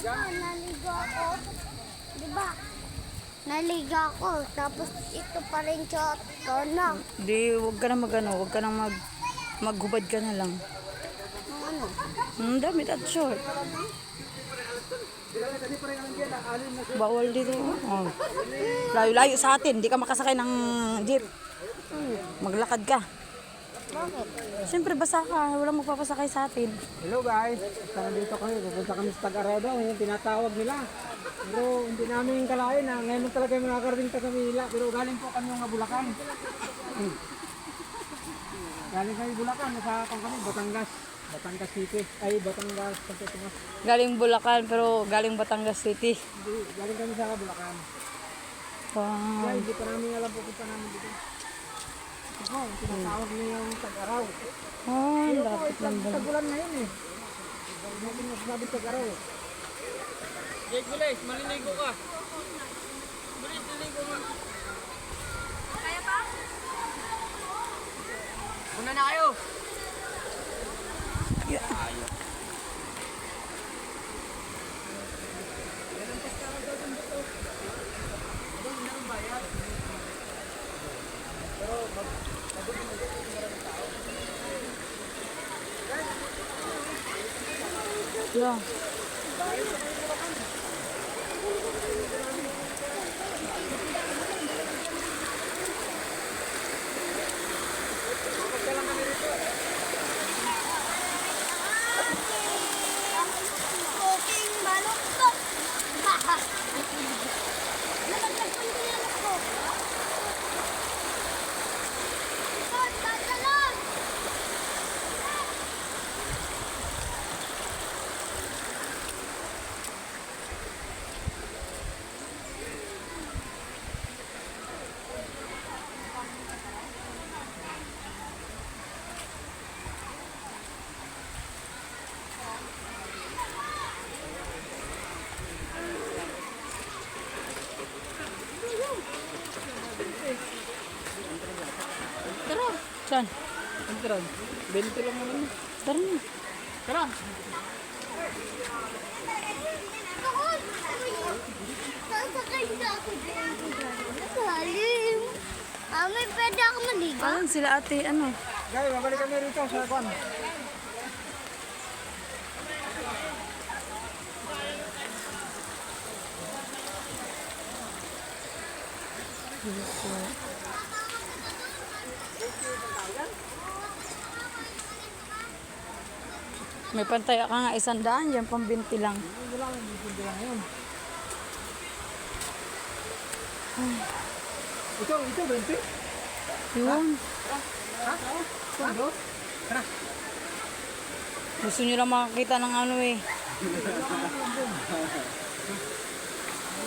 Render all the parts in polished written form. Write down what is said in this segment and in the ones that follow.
Naligo ako. Diba? Naligo ako. Tapos ito pa rin shot ko na. Di, huwag ka na huwag ka na maghubad ka na lang. Ano? Damit at short. Bawal dito. Oh. Layo-layo sa atin. Di ka makasakay ng jeep. Maglakad ka. Bakit? Siyempre basa ka. Walang magpapasakay sa atin. Hello guys, nandito kami. Pupunta kami sa Tag-Arado. Ngayon tinatawag nila. Pero hindi namin kalain na ngayon talaga yung nakakarating sa Manila. Pero galing po kami ng Bulacan. Galing kami Bulacan. Nasa kami, Batangas. Batangas City. Ay, Batangas. Galing Bulacan pero galing Batangas City. Hindi, galing kami sa Bulacan. Wow. Kaya hindi pa namin alam pupunta namin dito. Ito, tinatawag niya yung Tag-Araw. Oh, lapit lang ba? Tagulan ngayon eh. Hindi natin masasabi Tag-Araw. Jake Gules, maliligo ka. Gules, maliligo ka. Kaya pa? Una na kayo. Yeah. Cooking balok ko. Nalaglag pa yung pinalok ko. Lord, tatalon! Tara. Saan? Tara, 20 lang naman. Tara na. Tara! Doon! Sasakay na ako dyan. Nakalim. May pwede ako maligo. Ayan sila ate, ano? Guys, babalik kami rito sa Kwan. May pantaya ka nga 100, yan pang 20 lang. Wala kang hindi lang yun. Ito, 20? Yun. Ha? Ito, Tara. Gusto nyo lang makakita ng ano eh.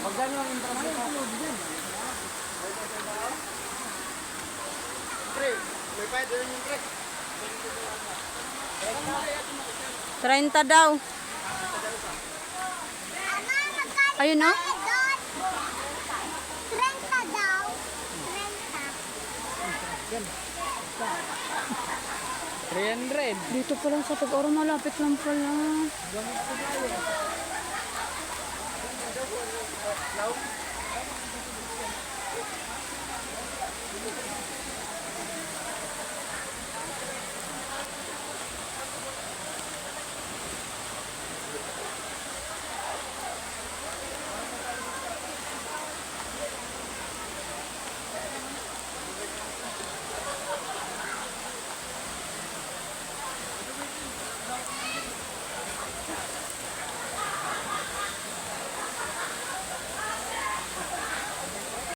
Magkano ang intro? Pre, may pwede rin yung pre. 30 daw. Ayun no? 30 daw. 30. 300. Dito pa lang sa Tag-Araw, malapit lang pala.